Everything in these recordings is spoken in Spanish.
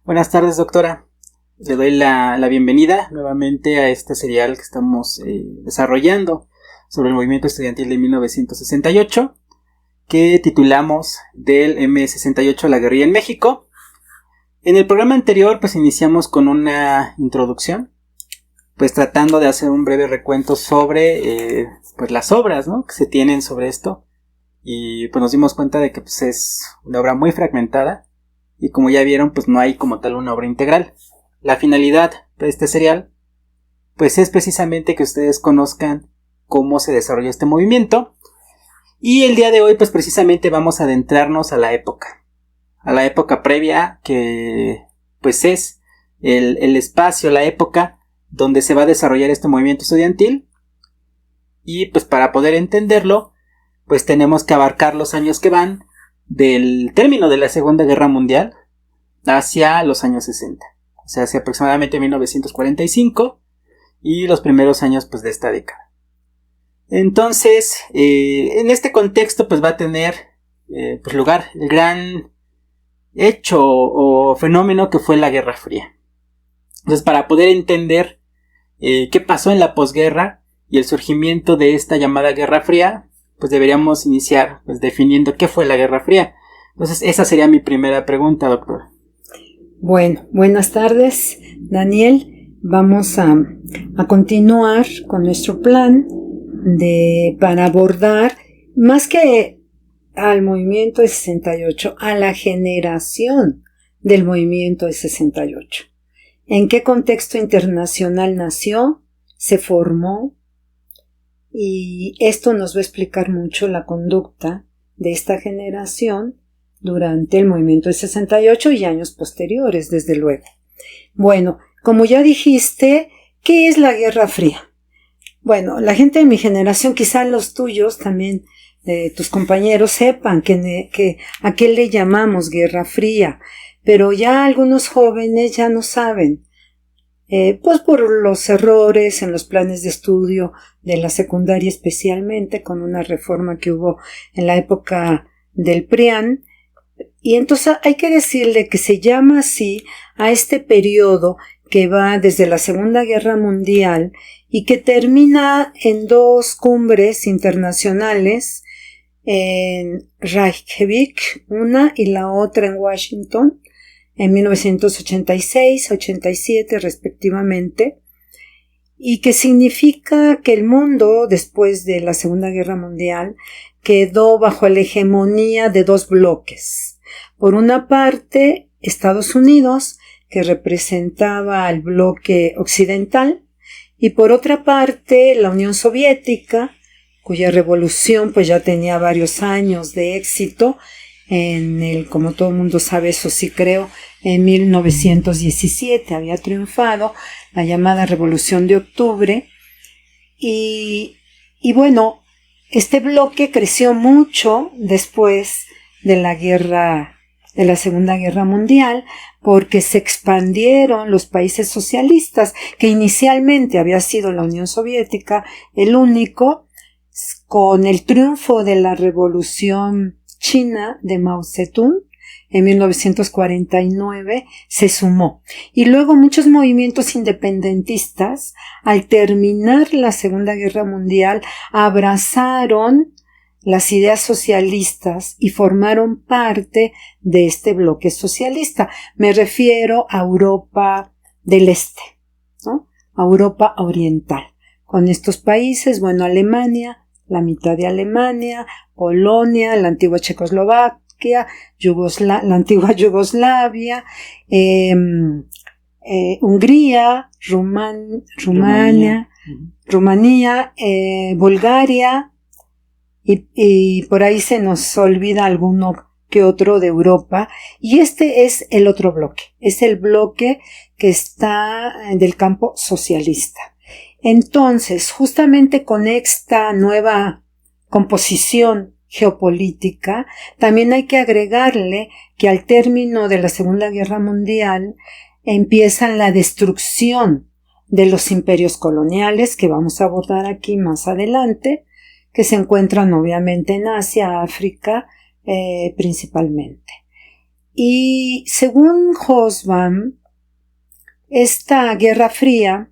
Buenas tardes, doctora. Le doy la bienvenida nuevamente a este serial que estamos desarrollando sobre el movimiento estudiantil de 1968, que titulamos del M68 la guerrilla en México. En el programa anterior pues iniciamos con una introducción, pues tratando de hacer un breve recuento sobre pues las obras, ¿no?, que se tienen sobre esto, y pues nos dimos cuenta de que pues es una obra muy fragmentada y, como ya vieron, pues no hay como tal una obra integral. La finalidad de este serial pues es precisamente que ustedes conozcan cómo se desarrolló este movimiento, y el día de hoy pues precisamente vamos a adentrarnos a la época previa, que pues es el espacio, la época donde se va a desarrollar este movimiento estudiantil. Y pues para poder entenderlo pues tenemos que abarcar los años que van del término de la Segunda Guerra Mundial hacia los años 60, o sea, hacia aproximadamente 1945 y los primeros años pues de esta década. Entonces, en este contexto pues va a tener pues lugar el gran hecho o fenómeno que fue la Guerra Fría. Entonces, para poder entender qué pasó en la posguerra y el surgimiento de esta llamada Guerra Fría, pues deberíamos iniciar pues definiendo qué fue la Guerra Fría. Entonces, esa sería mi primera pregunta, doctora. Bueno, buenas tardes, Daniel. Vamos a continuar con nuestro plan para abordar, más que al movimiento de 68, a la generación del movimiento de 68. ¿En qué contexto internacional nació? ¿Se formó? Y esto nos va a explicar mucho la conducta de esta generación durante el movimiento de 68 y años posteriores, desde luego. Bueno, como ya dijiste, ¿qué es la Guerra Fría? Bueno, la gente de mi generación, quizá los tuyos también, tus compañeros, sepan que a qué le llamamos Guerra Fría, pero ya algunos jóvenes ya no saben. Pues por los errores en los planes de estudio de la secundaria, especialmente con una reforma que hubo en la época del PRIAN, y entonces hay que decirle que se llama así a este periodo que va desde la Segunda Guerra Mundial y que termina en dos cumbres internacionales, en Reykjavik, una, y la otra en Washington, en 1986-87 respectivamente, y que significa que el mundo, después de la Segunda Guerra Mundial, quedó bajo la hegemonía de dos bloques. Por una parte, Estados Unidos, que representaba al bloque occidental, y por otra parte, la Unión Soviética, cuya revolución pues ya tenía varios años de éxito, como todo el mundo sabe, eso sí creo, en 1917 había triunfado la llamada Revolución de Octubre, y bueno, este bloque creció mucho después de la Segunda Guerra Mundial, porque se expandieron los países socialistas, que inicialmente había sido la Unión Soviética el único. Con el triunfo de la Revolución China de Mao Zedong en 1949 se sumó, y luego muchos movimientos independentistas, al terminar la Segunda Guerra Mundial, abrazaron las ideas socialistas y formaron parte de este bloque socialista. Me refiero a Europa del Este, ¿no?, a Europa Oriental, con estos países, bueno, Alemania, la mitad de Alemania, Polonia, la antigua Checoslovaquia, la antigua Yugoslavia, Hungría, Rumanía, Bulgaria, y por ahí se nos olvida alguno que otro de Europa, y este es el otro bloque, es el bloque que está del campo socialista. Entonces, justamente con esta nueva composición geopolítica, también hay que agregarle que al término de la Segunda Guerra Mundial empieza la destrucción de los imperios coloniales, que vamos a abordar aquí más adelante, que se encuentran obviamente en Asia, África, principalmente. Y según Hobsbawm, esta Guerra Fría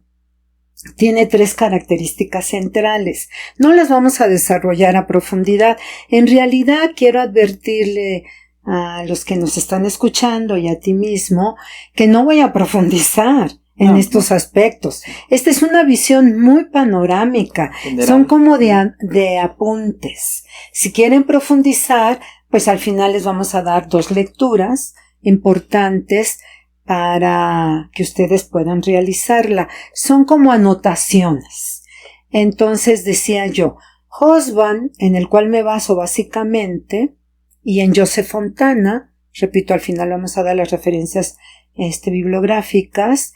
tiene 3 características centrales. No las vamos a desarrollar a profundidad. En realidad quiero advertirle a los que nos están escuchando y a ti mismo que no voy a profundizar en estos aspectos. Esta es una visión muy panorámica. General. Son como de apuntes. Si quieren profundizar, pues al final les vamos a dar 2 lecturas importantes para que ustedes puedan realizarla. Son como anotaciones. Entonces decía yo, Hobsbawm, en el cual me baso básicamente, y en Joseph Fontana, repito, al final vamos a dar las referencias bibliográficas,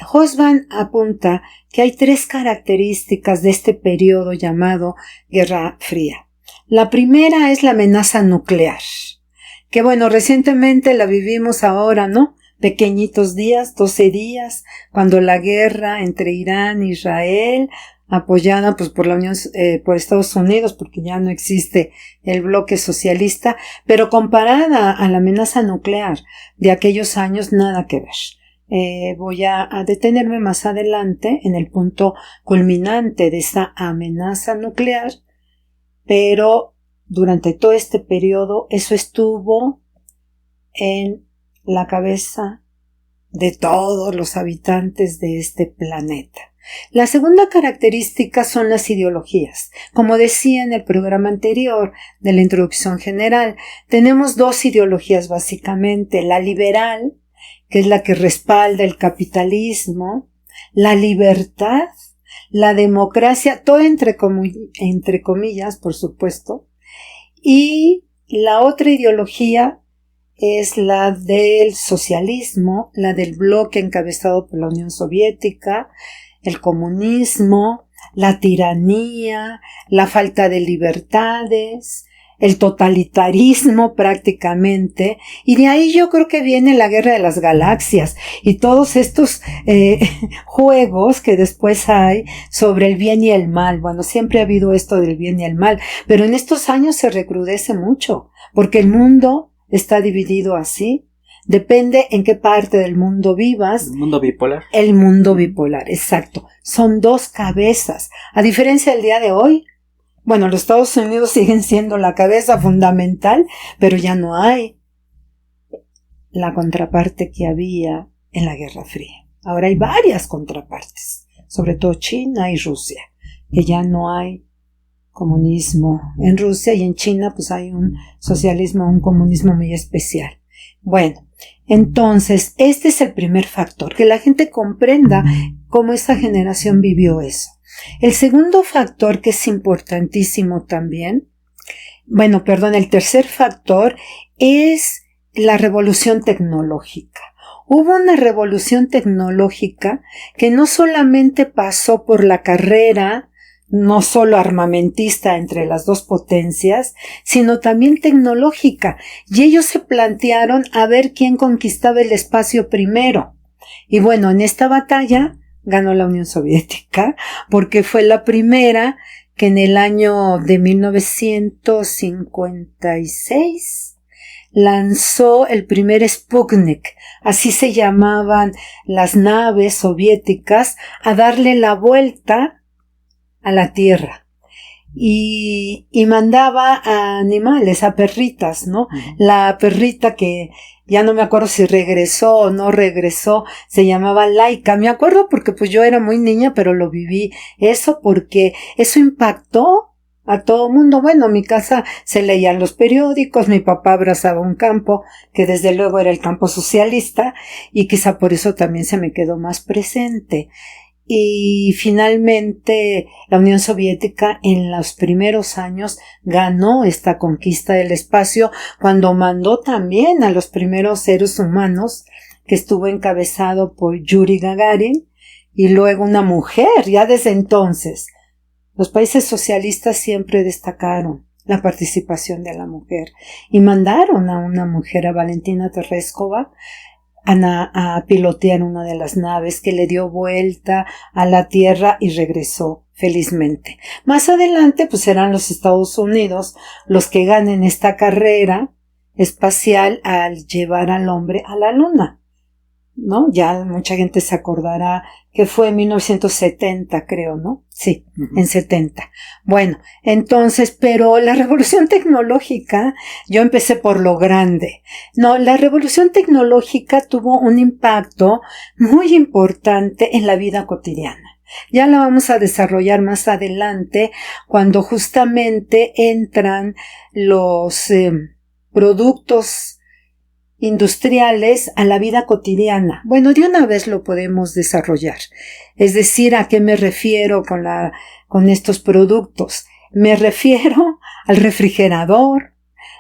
Hobsbawm apunta que hay 3 características de este periodo llamado Guerra Fría. La primera es la amenaza nuclear, que bueno, recientemente la vivimos ahora, ¿no? Pequeñitos días, 12 días, cuando la guerra entre Irán e Israel, apoyada pues por la Unión, por Estados Unidos, porque ya no existe el bloque socialista, pero comparada a la amenaza nuclear de aquellos años, nada que ver. Voy a detenerme más adelante en el punto culminante de esa amenaza nuclear, pero durante todo este periodo eso estuvo en la cabeza de todos los habitantes de este planeta. La segunda característica son las ideologías. Como decía en el programa anterior de la introducción general, tenemos 2 ideologías básicamente, la liberal, que es la que respalda el capitalismo, la libertad, la democracia, todo entre comillas, por supuesto, y la otra ideología es la del socialismo, la del bloque encabezado por la Unión Soviética, el comunismo, la tiranía, la falta de libertades, el totalitarismo prácticamente, y de ahí yo creo que viene la guerra de las galaxias y todos estos juegos que después hay sobre el bien y el mal. Bueno, siempre ha habido esto del bien y el mal, pero en estos años se recrudece mucho, porque el mundo está dividido así. Depende en qué parte del mundo vivas. El mundo bipolar. El mundo bipolar, exacto. Son 2 cabezas. A diferencia del día de hoy, bueno, los Estados Unidos siguen siendo la cabeza fundamental, pero ya no hay la contraparte que había en la Guerra Fría. Ahora hay varias contrapartes, sobre todo China y Rusia, que ya no hay comunismo en Rusia, y en China pues hay un socialismo, un comunismo muy especial. Bueno, entonces este es el primer factor, que la gente comprenda cómo esta generación vivió eso. El segundo factor, que es importantísimo también, el tercer factor es la revolución tecnológica. Hubo una revolución tecnológica que no solamente pasó por la carrera, no solo armamentista entre las 2 potencias, sino también tecnológica, y ellos se plantearon a ver quién conquistaba el espacio primero. Y bueno, en esta batalla ganó la Unión Soviética, porque fue la primera que en el año de 1956 lanzó el primer Sputnik, así se llamaban las naves soviéticas, a darle la vuelta a la Tierra, y mandaba a animales, a perritas, ¿no? La perrita que ya no me acuerdo si regresó o no regresó, se llamaba Laika. Me acuerdo porque pues yo era muy niña, pero lo viví eso, porque eso impactó a todo mundo. Bueno, en mi casa se leían los periódicos, mi papá abrazaba un campo que desde luego era el campo socialista, y quizá por eso también se me quedó más presente. Y finalmente la Unión Soviética en los primeros años ganó esta conquista del espacio, cuando mandó también a los primeros seres humanos, que estuvo encabezado por Yuri Gagarin, y luego una mujer. Ya desde entonces los países socialistas siempre destacaron la participación de la mujer, y mandaron a una mujer, a Valentina Tereshkova, a pilotear una de las naves, que le dio vuelta a la Tierra y regresó felizmente. Más adelante pues serán los Estados Unidos los que ganen esta carrera, espacial al llevar al hombre a la luna, ¿no? Ya mucha gente se acordará que fue en 1970, creo, ¿no? Sí, en 70. Bueno, entonces, pero la revolución tecnológica, yo empecé por lo grande. No, la revolución tecnológica tuvo un impacto muy importante en la vida cotidiana. Ya la vamos a desarrollar más adelante, cuando justamente entran los productos industriales a la vida cotidiana. Bueno, de una vez lo podemos desarrollar. Es decir, ¿a qué me refiero con estos productos? Me refiero al refrigerador,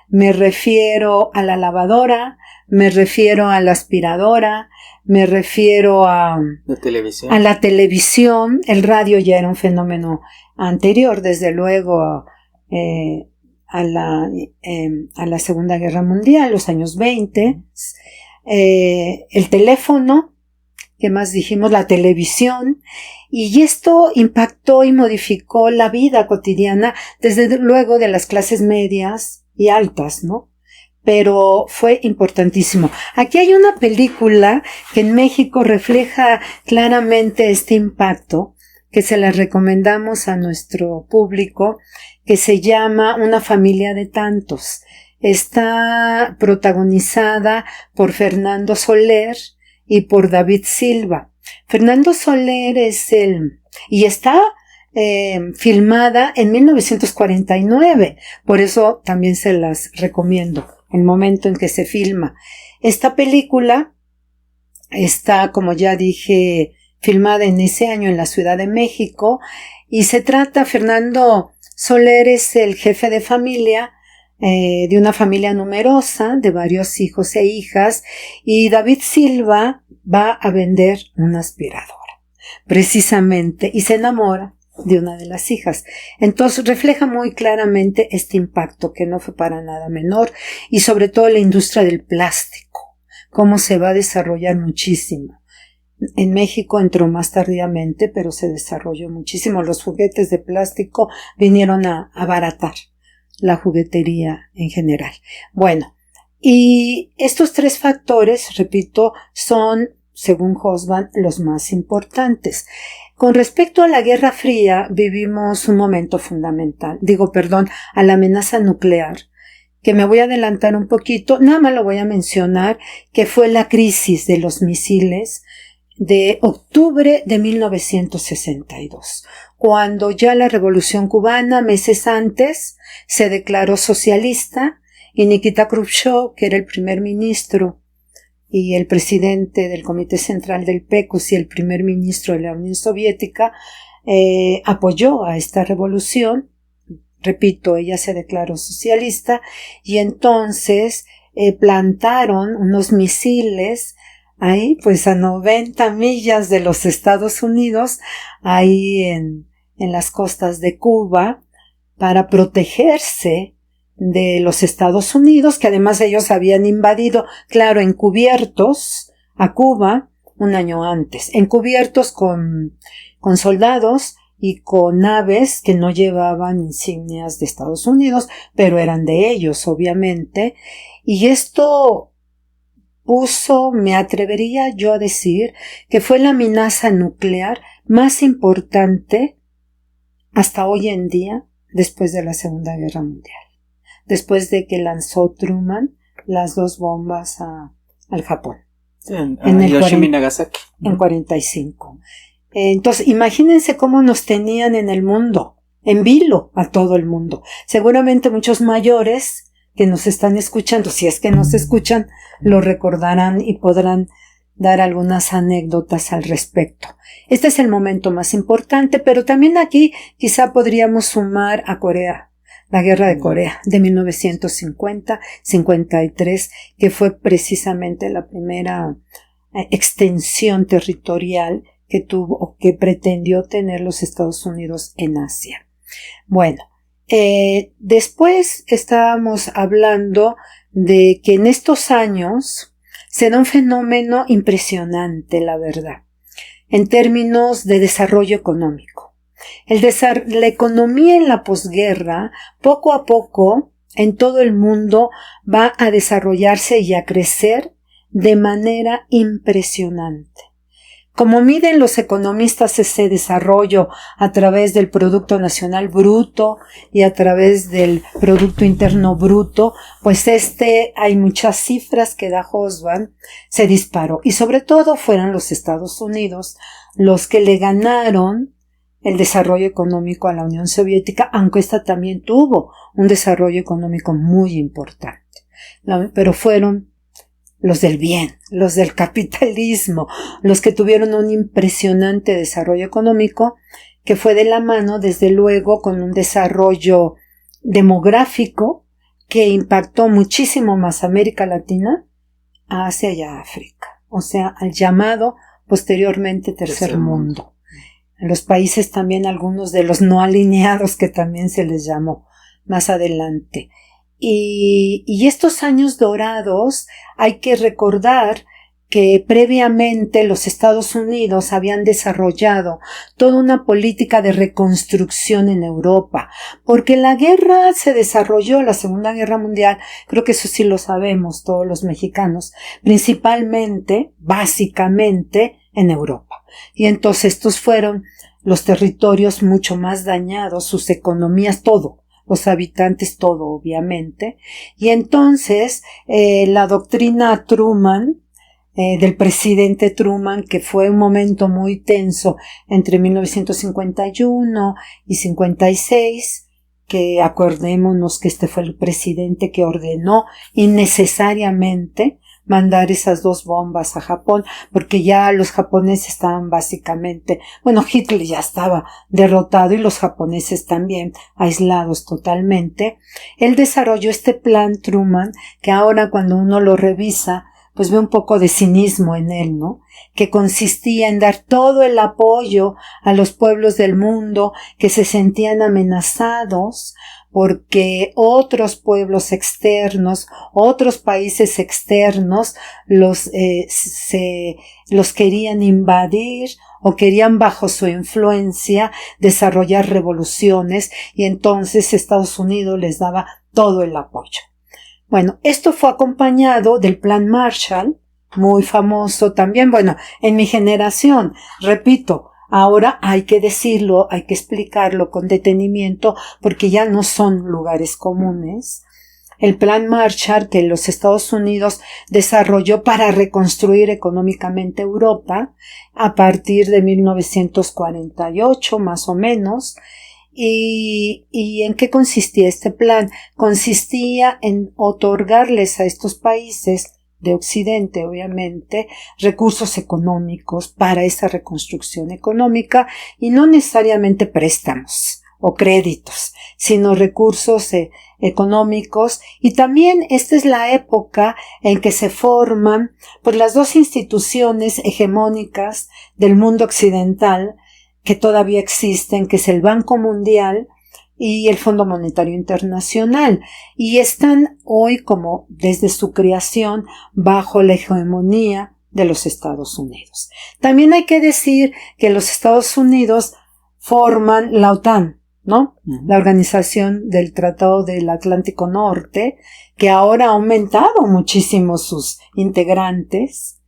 me refiero a la lavadora, me refiero a la aspiradora, me refiero a la televisión. El radio ya era un fenómeno anterior, desde luego, a la Segunda Guerra Mundial, los años 20, el teléfono, ¿qué más dijimos? La televisión, y esto impactó y modificó la vida cotidiana, desde luego de las clases medias y altas, ¿no? Pero fue importantísimo. Aquí hay una película que en México refleja claramente este impacto, que se la recomendamos a nuestro público, que se llama Una familia de tantos. Está protagonizada por Fernando Soler y por David Silva. Fernando Soler y está filmada en 1949, por eso también se las recomiendo, el momento en que se filma. Esta película está, como ya dije, filmada en ese año en la Ciudad de México, y se trata, Fernando Soler es el jefe de familia, de una familia numerosa, de varios hijos e hijas, y David Silva va a vender una aspiradora, precisamente, y se enamora de una de las hijas. Entonces refleja muy claramente este impacto, que no fue para nada menor, y sobre todo la industria del plástico, cómo se va a desarrollar muchísimo. En México entró más tardíamente, pero se desarrolló muchísimo. Los juguetes de plástico vinieron a abaratar la juguetería en general. Bueno, y estos tres factores, repito, son, según Hobsbawm, los más importantes. Con respecto a la Guerra Fría, vivimos un momento fundamental. A la amenaza nuclear, que me voy a adelantar un poquito, nada más lo voy a mencionar, que fue la crisis de los misiles de octubre de 1962, cuando ya la Revolución Cubana, meses antes, se declaró socialista, y Nikita Khrushchev, que era el primer ministro y el presidente del Comité Central del PECUS y el primer ministro de la Unión Soviética, apoyó a esta revolución. Repito, ella se declaró socialista, y entonces plantaron unos misiles ahí, pues a 90 millas de los Estados Unidos, ahí en las costas de Cuba, para protegerse de los Estados Unidos, que además ellos habían invadido, claro, encubiertos a Cuba un año antes, encubiertos con soldados y con naves que no llevaban insignias de Estados Unidos, pero eran de ellos, obviamente, y esto me atrevería yo a decir, que fue la amenaza nuclear más importante hasta hoy en día, después de la Segunda Guerra Mundial, después de que lanzó Truman las 2 bombas al Japón. En Hiroshima y Nagasaki. En 45. Entonces, imagínense cómo nos tenían en el mundo, en vilo a todo el mundo. Seguramente muchos mayores que nos están escuchando, si es que nos escuchan, lo recordarán y podrán dar algunas anécdotas al respecto. Este es el momento más importante, pero también aquí quizá podríamos sumar a Corea, la Guerra de Corea de 1950-53, que fue precisamente la primera extensión territorial que tuvo o que pretendió tener los Estados Unidos en Asia. Bueno, después estábamos hablando de que en estos años se da un fenómeno impresionante, la verdad, en términos de desarrollo económico. La economía en la posguerra, poco a poco, en todo el mundo va a desarrollarse y a crecer de manera impresionante. Como miden los economistas ese desarrollo a través del Producto Nacional Bruto y a través del Producto Interno Bruto, pues hay muchas cifras que da Hobsbawm, se disparó. Y sobre todo fueron los Estados Unidos los que le ganaron el desarrollo económico a la Unión Soviética, aunque esta también tuvo un desarrollo económico muy importante. Pero fueron los del bien, los del capitalismo, los que tuvieron un impresionante desarrollo económico que fue de la mano, desde luego, con un desarrollo demográfico que impactó muchísimo más a América Latina, a Asia y a África, o sea, al llamado posteriormente tercer mundo. En los países también algunos de los no alineados que también se les llamó más adelante. Y estos años dorados hay que recordar que previamente los Estados Unidos habían desarrollado toda una política de reconstrucción en Europa, porque la guerra se desarrolló, la Segunda Guerra Mundial, creo que eso sí lo sabemos todos los mexicanos, principalmente, básicamente, en Europa. Y entonces estos fueron los territorios mucho más dañados, sus economías, todo. Los habitantes, todo, obviamente. Y entonces, la doctrina Truman, del presidente Truman, que fue un momento muy tenso entre 1951 y 56, que acordémonos que este fue el presidente que ordenó innecesariamente mandar esas 2 bombas a Japón, porque ya los japoneses estaban básicamente, Hitler ya estaba derrotado y los japoneses también aislados totalmente. Él desarrolló este plan Truman, que ahora cuando uno lo revisa, pues ve un poco de cinismo en él, ¿no? Que consistía en dar todo el apoyo a los pueblos del mundo que se sentían amenazados porque otros pueblos externos, otros países externos los querían invadir o querían bajo su influencia desarrollar revoluciones, y entonces Estados Unidos les daba todo el apoyo. Bueno, esto fue acompañado del Plan Marshall, muy famoso también, en mi generación, repito, ahora hay que decirlo, hay que explicarlo con detenimiento, porque ya no son lugares comunes. El Plan Marshall que los Estados Unidos desarrolló para reconstruir económicamente Europa a partir de 1948, más o menos. ¿Y en qué consistía este plan? Consistía en otorgarles a estos países de Occidente, obviamente, recursos económicos para esa reconstrucción económica, y no necesariamente préstamos o créditos, sino recursos económicos. Y también esta es la época en que se forman pues las 2 instituciones hegemónicas del mundo occidental que todavía existen, que es el Banco Mundial y el Fondo Monetario Internacional, y están hoy, como desde su creación, bajo la hegemonía de los Estados Unidos. También hay que decir que los Estados Unidos forman la OTAN, ¿no? La Organización del Tratado del Atlántico Norte, que ahora ha aumentado muchísimo sus integrantes.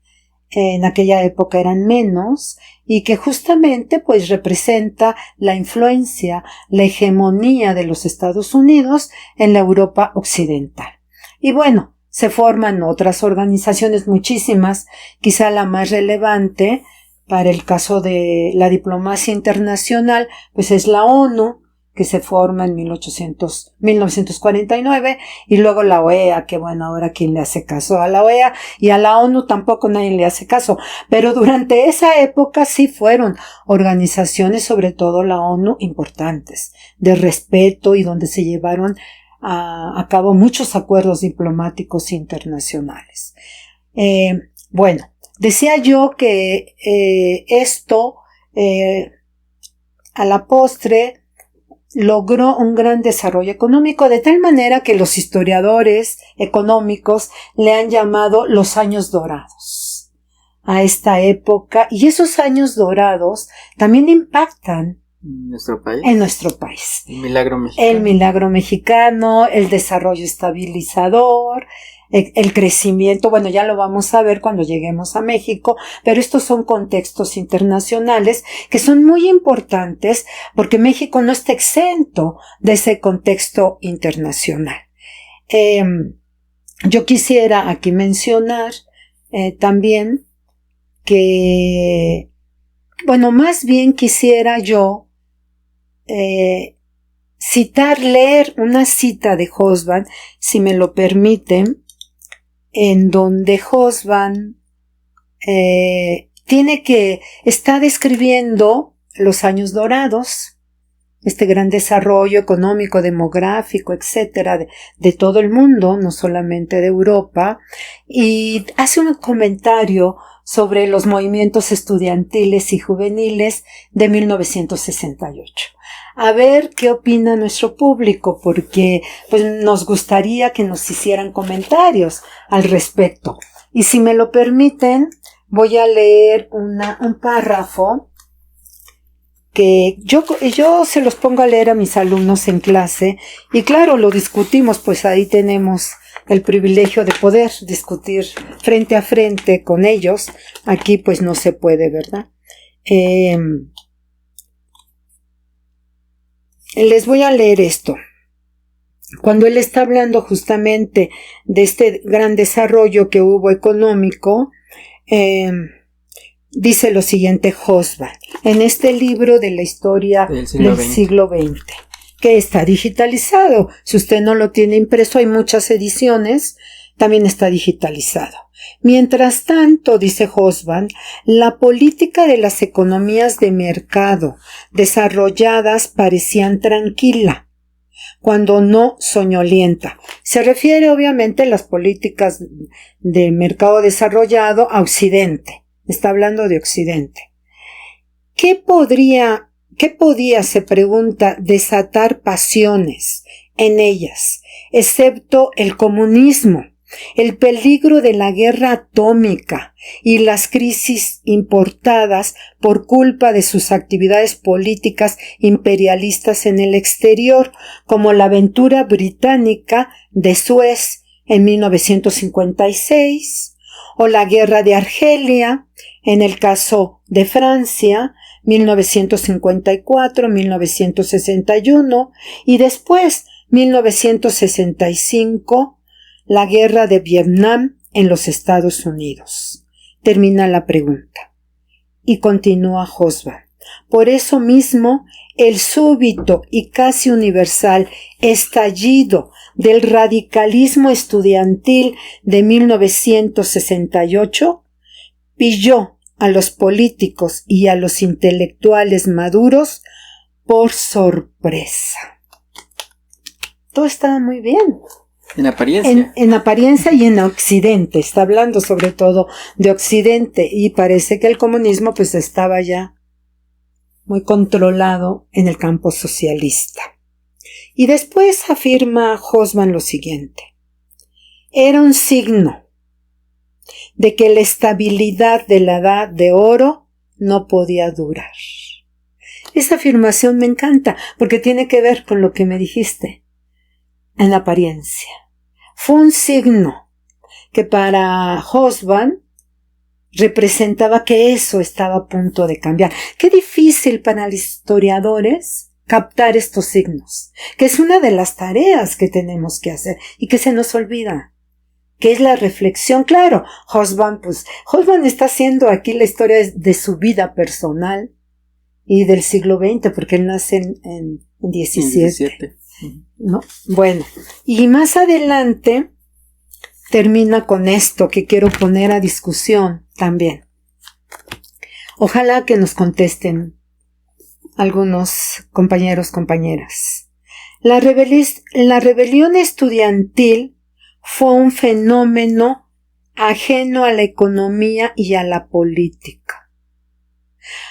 En aquella época eran menos, y que justamente pues representa la influencia, la hegemonía de los Estados Unidos en la Europa occidental. Y se forman otras organizaciones, muchísimas, quizá la más relevante para el caso de la diplomacia internacional, pues es la ONU, que se forma en 1949, y luego la OEA, que ahora quién le hace caso a la OEA, y a la ONU tampoco nadie le hace caso, pero durante esa época sí fueron organizaciones, sobre todo la ONU, importantes, de respeto, y donde se llevaron a cabo muchos acuerdos diplomáticos internacionales. Decía yo que esto a la postre logró un gran desarrollo económico, de tal manera que los historiadores económicos le han llamado los años dorados a esta época, y esos años dorados también impactan Nuestro país. En nuestro país. El milagro mexicano. El milagro mexicano, el desarrollo estabilizador, el crecimiento, bueno, ya lo vamos a ver cuando lleguemos a México, pero estos son contextos internacionales que son muy importantes porque México no está exento de ese contexto internacional. Yo quisiera aquí mencionar también que, bueno, más bien quisiera yo leer una cita de Hobsbawm, si me lo permiten, en donde Hobsbawm está describiendo los años dorados, este gran desarrollo económico, demográfico, etcétera, de todo el mundo, no solamente de Europa, y hace un comentario sobre los movimientos estudiantiles y juveniles de 1968. A ver qué opina nuestro público, porque pues nos gustaría que nos hicieran comentarios al respecto. Y si me lo permiten, voy a leer un párrafo que yo se los pongo a leer a mis alumnos en clase, y claro, lo discutimos, pues ahí tenemos el privilegio de poder discutir frente a frente con ellos. Aquí pues no se puede, ¿verdad? Les voy a leer esto. Cuando él está hablando justamente de este gran desarrollo que hubo económico, dice lo siguiente Hobsbawm, en este libro de la historia del siglo XX, que está digitalizado. Si usted no lo tiene impreso, hay muchas ediciones, también está digitalizado. Mientras tanto, dice Hobsbawm, la política de las economías de mercado desarrolladas parecían tranquila, cuando no soñolienta. Se refiere obviamente a las políticas de mercado desarrollado a Occidente. Está hablando de Occidente. ¿Qué podía, se pregunta, desatar pasiones en ellas, excepto el comunismo, el peligro de la guerra atómica y las crisis importadas por culpa de sus actividades políticas imperialistas en el exterior, como la aventura británica de Suez en 1956, o la guerra de Argelia, en el caso de Francia, 1954-1961, y después, 1965, la guerra de Vietnam en los Estados Unidos. Termina la pregunta. Y continúa Hobsbawm. Por eso mismo, el súbito y casi universal estallido del radicalismo estudiantil de 1968 pilló a los políticos y a los intelectuales maduros por sorpresa. Todo estaba muy bien. En apariencia. En apariencia y en Occidente. Está hablando sobre todo de Occidente, y parece que el comunismo pues estaba ya muy controlado en el campo socialista. Y después afirma Hobsbawm lo siguiente. Era un signo de que la estabilidad de la edad de oro no podía durar. Esa afirmación me encanta porque tiene que ver con lo que me dijiste. En apariencia. Fue un signo que para Hobsbawm representaba que eso estaba a punto de cambiar. Qué difícil para los historiadores captar estos signos, que es una de las tareas que tenemos que hacer y que se nos olvida, que es la reflexión. Claro, Hobsbawm está haciendo aquí la historia de su vida personal y del siglo XX, porque él nace en 17. ¿No? Bueno, y más adelante termina con esto que quiero poner a discusión también. Ojalá que nos contesten algunos compañeros, compañeras. La rebelión estudiantil fue un fenómeno ajeno a la economía y a la política.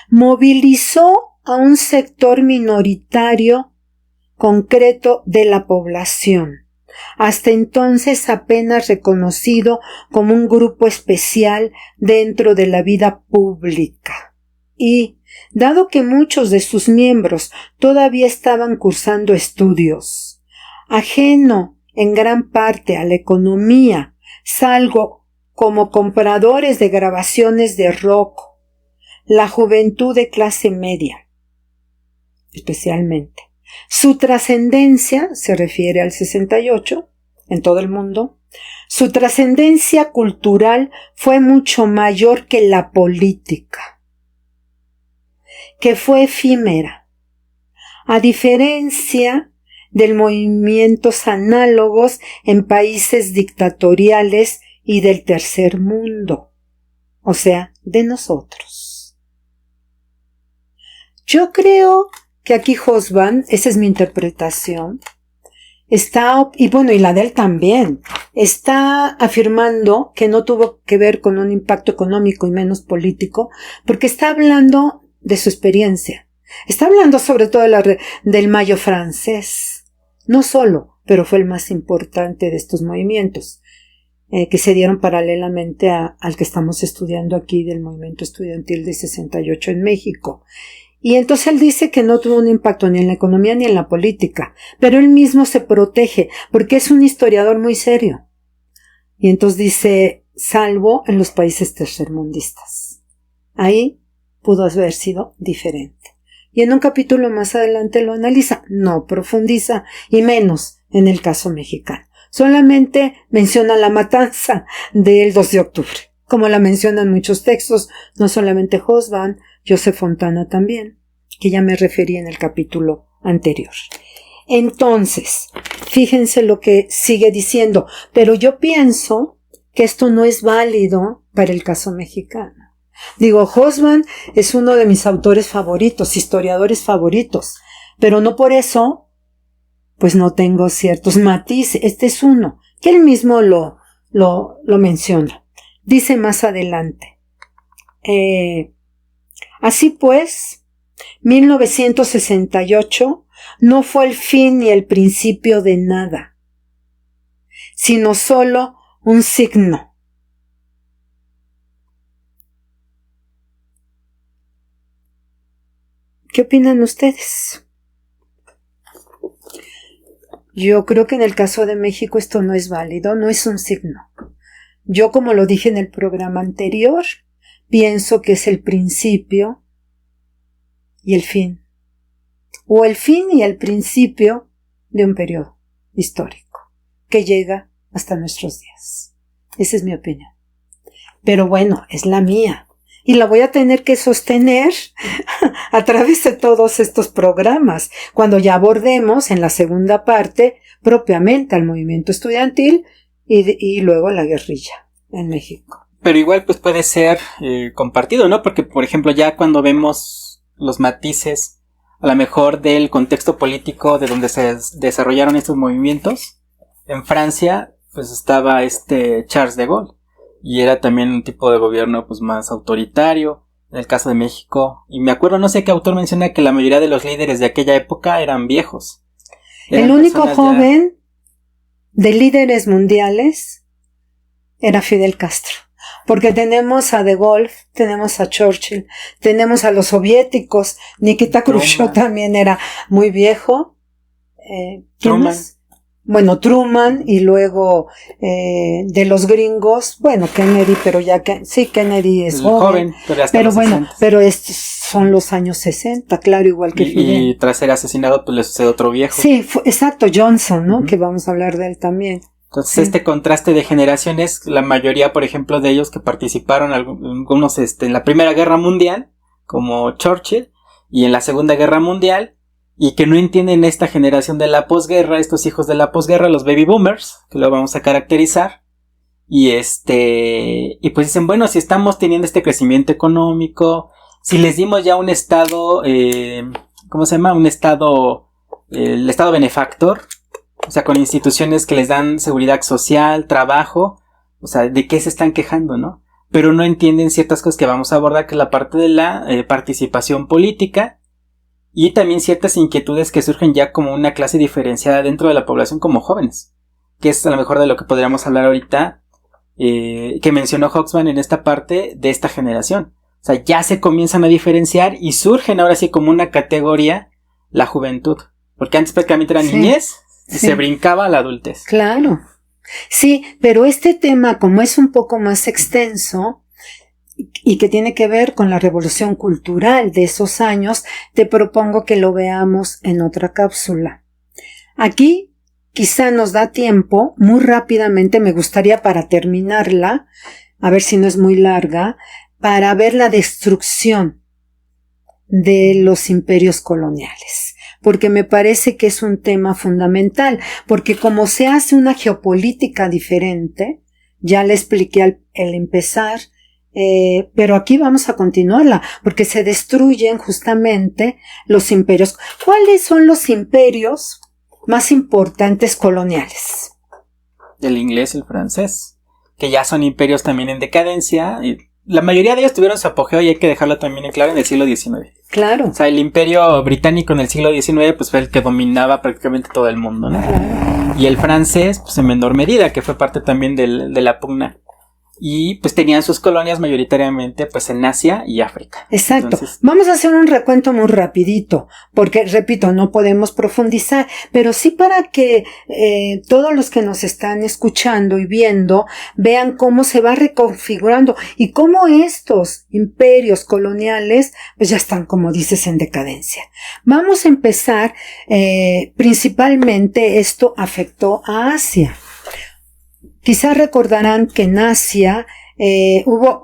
Movilizó a un sector minoritario concreto de la población, hasta entonces apenas reconocido como un grupo especial dentro de la vida pública, y dado que muchos de sus miembros todavía estaban cursando estudios, ajeno en gran parte a la economía, salvo como compradores de grabaciones de rock, la juventud de clase media, especialmente. Su trascendencia, se refiere al 68, en todo el mundo, su trascendencia cultural fue mucho mayor que la política, que fue efímera, a diferencia de movimientos análogos en países dictatoriales y del tercer mundo, o sea, de nosotros. Yo creo que aquí Hobsbawm, esa es mi interpretación, está, y bueno, y la de él también, está afirmando que no tuvo que ver con un impacto económico y menos político, porque está hablando de su experiencia. Está hablando sobre todo del Mayo francés. No solo, pero fue el más importante de estos movimientos, que se dieron paralelamente al que estamos estudiando aquí del movimiento estudiantil de 68 en México. Y entonces él dice que no tuvo un impacto ni en la economía ni en la política, pero él mismo se protege porque es un historiador muy serio. Y entonces dice, salvo en los países tercermundistas. Ahí pudo haber sido diferente. Y en un capítulo más adelante lo analiza, no profundiza, y menos en el caso mexicano. Solamente menciona la matanza del 2 de octubre, como la mencionan muchos textos, no solamente Hobsbawm, Joseph Fontana también, que ya me referí en el capítulo anterior. Entonces, fíjense lo que sigue diciendo, pero yo pienso que esto no es válido para el caso mexicano. Digo, Hobsbawm es uno de mis autores favoritos, historiadores favoritos, pero no por eso, pues no tengo ciertos matices. Este es uno, que él mismo lo menciona. Dice más adelante, así pues, 1968 no fue el fin ni el principio de nada, sino solo un signo. ¿Qué opinan ustedes? Yo creo que en el caso de México esto no es válido, no es un signo. Yo, como lo dije en el programa anterior, pienso que es el principio y el fin, o el fin y el principio de un periodo histórico que llega hasta nuestros días. Esa es mi opinión. Pero bueno, es la mía y la voy a tener que sostener a través de todos estos programas cuando ya abordemos en la segunda parte propiamente al movimiento estudiantil y luego la guerrilla en México. Pero igual pues puede ser compartido, ¿no? Porque por ejemplo ya cuando vemos los matices a lo mejor del contexto político de donde se desarrollaron estos movimientos, en Francia pues estaba Charles de Gaulle y era también un tipo de gobierno pues más autoritario. En el caso de México, y me acuerdo, no sé qué autor menciona que la mayoría de los líderes de aquella época eran viejos. El único joven de líderes mundiales era Fidel Castro, porque tenemos a De Gaulle, tenemos a Churchill, tenemos a los soviéticos, Nikita Khrushchev también era muy viejo. Truman. Bueno, Truman, y luego de los gringos, bueno, Kennedy, pero ya que sí, Kennedy es joven, pero bueno, 60. Pero estos son los años 60, claro, igual que Fidel. Y tras ser asesinado, pues le sucede otro viejo. Sí, exacto, Johnson, ¿no? Uh-huh. Que vamos a hablar de él también. Entonces, sí. Este contraste de generaciones, la mayoría, por ejemplo, de ellos que participaron, algunos en la Primera Guerra Mundial, como Churchill, y en la Segunda Guerra Mundial, y que no entienden esta generación de la posguerra, estos hijos de la posguerra, los baby boomers, que lo vamos a caracterizar, y pues dicen, bueno, si estamos teniendo este crecimiento económico, si les dimos ya un estado, ¿cómo se llama? Un estado, el estado benefactor, o sea, con instituciones que les dan seguridad social, trabajo, o sea, ¿de qué se están quejando, no? Pero no entienden ciertas cosas que vamos a abordar, que es la parte de la participación política, y también ciertas inquietudes que surgen ya como una clase diferenciada dentro de la población como jóvenes, que es a lo mejor de lo que podríamos hablar ahorita, que mencionó Hobsbawm en esta parte de esta generación. O sea, ya se comienzan a diferenciar y surgen ahora sí como una categoría la juventud. Porque antes prácticamente era niñez y se brincaba a la adultez. Claro. Sí, pero este tema, como es un poco más extenso y que tiene que ver con la revolución cultural de esos años, te propongo que lo veamos en otra cápsula. Aquí quizá nos da tiempo, muy rápidamente, me gustaría para terminarla, a ver si no es muy larga, para ver la destrucción de los imperios coloniales. Porque me parece que es un tema fundamental, porque como se hace una geopolítica diferente, ya le expliqué al empezar, pero aquí vamos a continuarla, porque se destruyen justamente los imperios. ¿Cuáles son los imperios más importantes coloniales? El inglés y el francés, que ya son imperios también en decadencia, y la mayoría de ellos tuvieron su apogeo y hay que dejarlo también en claro en el siglo XIX. Claro. O sea, el imperio británico en el siglo XIX pues fue el que dominaba prácticamente todo el mundo, ¿no? Y el francés, pues en menor medida, que fue parte también de la pugna. Y pues tenían sus colonias mayoritariamente pues en Asia y África. Exacto. Entonces, vamos a hacer un recuento muy rapidito, porque repito, no podemos profundizar, pero sí para que todos los que nos están escuchando y viendo vean cómo se va reconfigurando y cómo estos imperios coloniales pues ya están, como dices, en decadencia. Vamos a empezar, principalmente esto afectó a Asia. Quizás recordarán que en Asia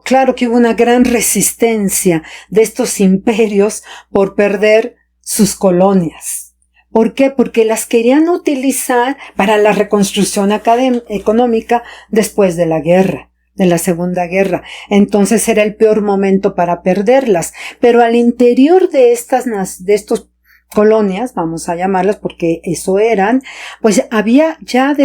claro que hubo una gran resistencia de estos imperios por perder sus colonias. ¿Por qué? Porque las querían utilizar para la reconstrucción económica después de la guerra, de la Segunda Guerra. Entonces era el peor momento para perderlas. Pero al interior de estos colonias, vamos a llamarlas porque eso eran, pues había ya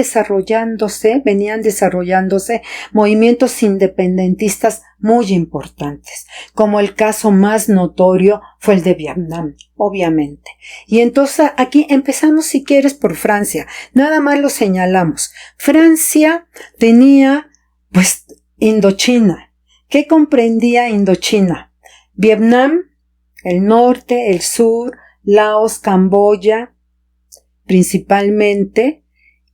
venían desarrollándose movimientos independentistas muy importantes, como el caso más notorio fue el de Vietnam, obviamente. Y entonces aquí empezamos, si quieres, por Francia, nada más lo señalamos. Francia tenía, pues, Indochina. ¿Qué comprendía Indochina? Vietnam, el norte, el sur, Laos, Camboya, principalmente,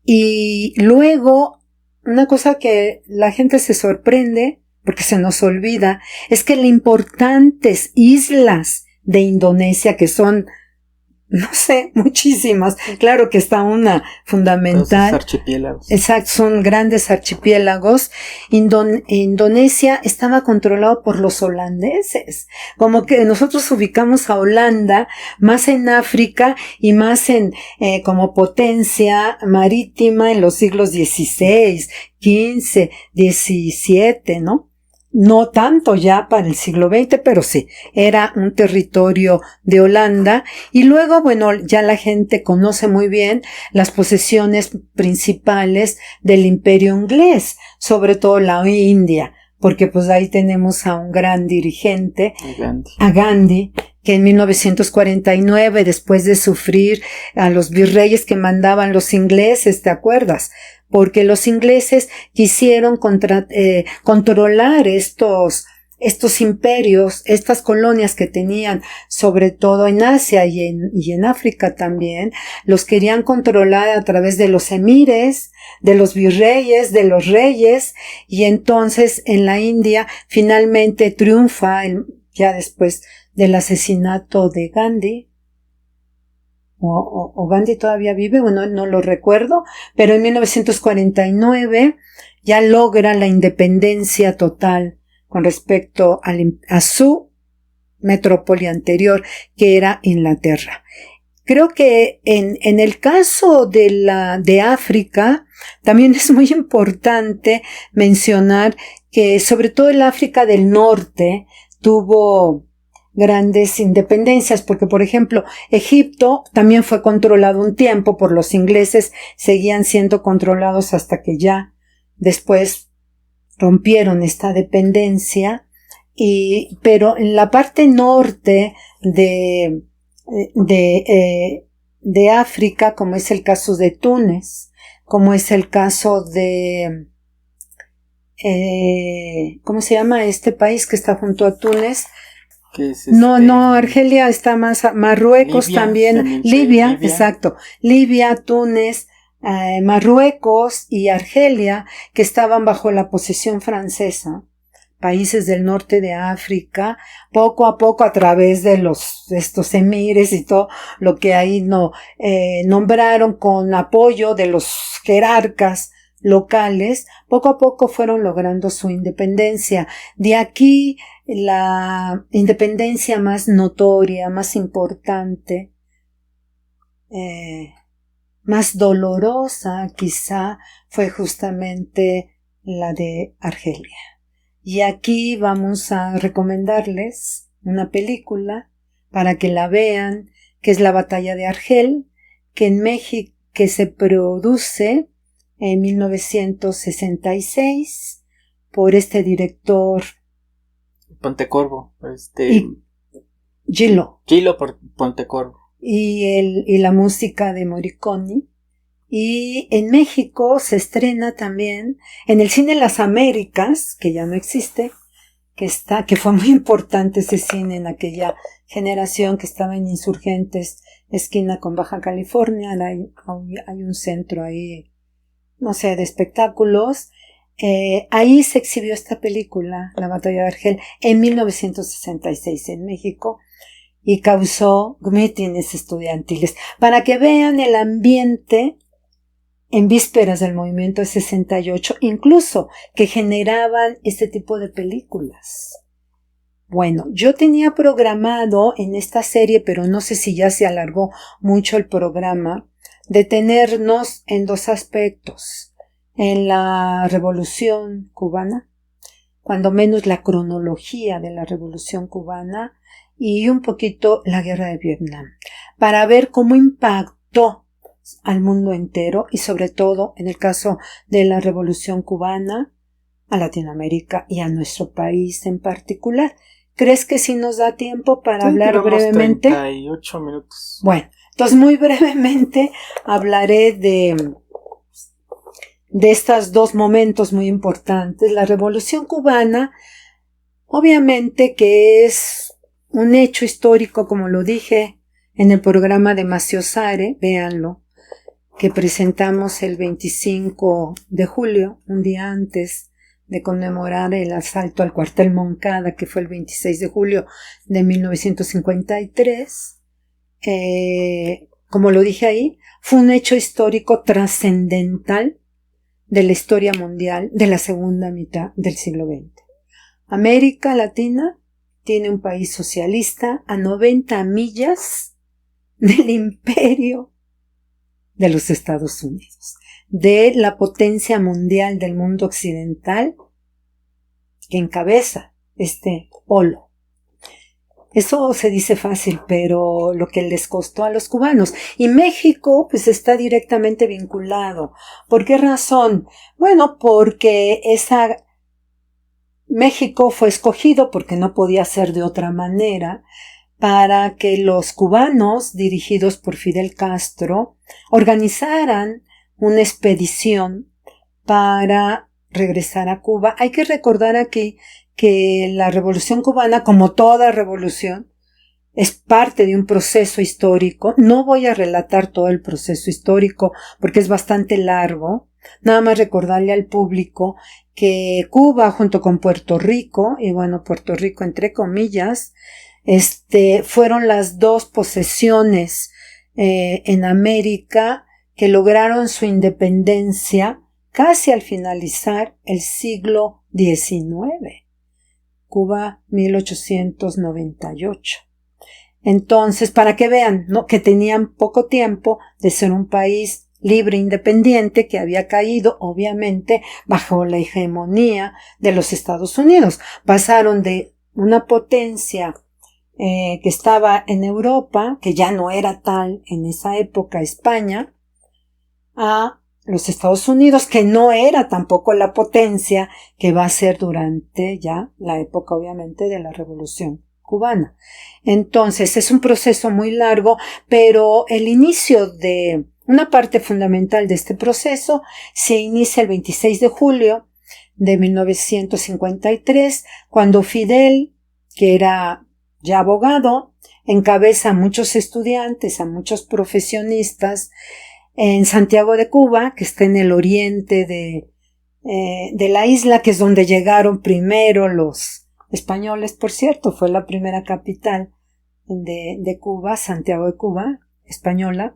y luego, una cosa que la gente se sorprende, porque se nos olvida, es que las importantes islas de Indonesia, que son, no sé, muchísimas, claro que está una fundamental. esos archipiélagos. Exacto, son grandes archipiélagos. Indonesia estaba controlado por los holandeses. Como que nosotros ubicamos a Holanda más en África y más como potencia marítima en los siglos XVI, XV, XVII, ¿no? No tanto ya para el siglo XX, pero sí, era un territorio de Holanda. Y luego, bueno, ya la gente conoce muy bien las posesiones principales del imperio inglés, sobre todo la India, porque pues ahí tenemos a un gran dirigente, a Gandhi, que en 1949, después de sufrir a los virreyes que mandaban los ingleses, ¿te acuerdas? Porque los ingleses quisieron controlar estos imperios, estas colonias que tenían, sobre todo en Asia y en África también, los querían controlar a través de los emires, de los virreyes, de los reyes, y entonces en la India finalmente triunfa, ya después del asesinato de Gandhi, o Gandhi todavía vive, bueno, no lo recuerdo, pero en 1949 ya logra la independencia total con respecto a su metrópoli anterior, que era Inglaterra. Creo que en el caso de África también es muy importante mencionar que sobre todo el África del Norte tuvo grandes independencias, porque por ejemplo Egipto también fue controlado un tiempo por los ingleses, seguían siendo controlados hasta que ya después rompieron esta dependencia, pero en la parte norte de África, como es el caso de Túnez, como es el caso de ¿cómo se llama este país que está junto a Túnez? ¿Qué es No, Argelia está más, Marruecos Libia, también, Libia, exacto, Libia, Túnez, Marruecos y Argelia, que estaban bajo la posesión francesa, países del norte de África, poco a poco a través de estos emires y todo lo que ahí nombraron con apoyo de los jerarcas locales, poco a poco fueron logrando su independencia. De aquí la independencia más notoria, más importante, más dolorosa quizá, fue justamente la de Argelia. Y aquí vamos a recomendarles una película para que la vean, que es La Batalla de Argel, que en México, que se produce en 1966 por este director Pontecorvo, Gillo Pontecorvo, y la música de Morricone. Y en México se estrena también en el Cine Las Américas, que ya no existe, que fue muy importante ese cine en aquella generación, que estaba en Insurgentes, esquina con Baja California. Hay un centro ahí, no sé, de espectáculos. Ahí se exhibió esta película, La Batalla de Argel, en 1966 en México, y causó mítines estudiantiles, para que vean el ambiente en vísperas del movimiento de 68, incluso que generaban este tipo de películas. Bueno, yo tenía programado en esta serie, pero no sé si ya se alargó mucho el programa, detenernos en dos aspectos: en la Revolución Cubana, cuando menos la cronología de la Revolución Cubana, y un poquito la Guerra de Vietnam, para ver cómo impactó al mundo entero, y sobre todo en el caso de la Revolución Cubana, a Latinoamérica y a nuestro país en particular. ¿Crees que sí nos da tiempo para hablar brevemente? 38 minutos. Bueno, entonces muy brevemente hablaré de estos dos momentos muy importantes. La Revolución Cubana, obviamente que es un hecho histórico, como lo dije en el programa de Maciosare, véanlo, que presentamos el 25 de julio, un día antes de conmemorar el asalto al cuartel Moncada, que fue el 26 de julio de 1953. Como lo dije ahí, fue un hecho histórico trascendental de la historia mundial de la segunda mitad del siglo XX. América Latina tiene un país socialista a 90 millas del imperio de los Estados Unidos, de la potencia mundial del mundo occidental que encabeza este polo. Eso se dice fácil, pero lo que les costó a los cubanos. Y México, pues, está directamente vinculado. ¿Por qué razón? Bueno, porque México fue escogido, porque no podía ser de otra manera, para que los cubanos, dirigidos por Fidel Castro, organizaran una expedición para regresar a Cuba. Hay que recordar aquí que la Revolución Cubana, como toda revolución, es parte de un proceso histórico. No voy a relatar todo el proceso histórico porque es bastante largo. Nada más recordarle al público que Cuba, junto con Puerto Rico, y bueno, Puerto Rico entre comillas, fueron las dos posesiones en América que lograron su independencia casi al finalizar el siglo XIX. Cuba 1898. Entonces, para que vean, ¿no?, que tenían poco tiempo de ser un país libre, independiente, que había caído, obviamente, bajo la hegemonía de los Estados Unidos. Pasaron de una potencia que estaba en Europa, que ya no era tal en esa época España, a los Estados Unidos, que no era tampoco la potencia que va a ser durante ya la época, obviamente, de la Revolución Cubana. Entonces, es un proceso muy largo, pero el inicio de una parte fundamental de este proceso se inicia el 26 de julio de 1953, cuando Fidel, que era ya abogado, encabeza a muchos estudiantes, a muchos profesionistas en Santiago de Cuba, que está en el oriente de la isla, que es donde llegaron primero los españoles, por cierto, fue la primera capital de Cuba, Santiago de Cuba, española,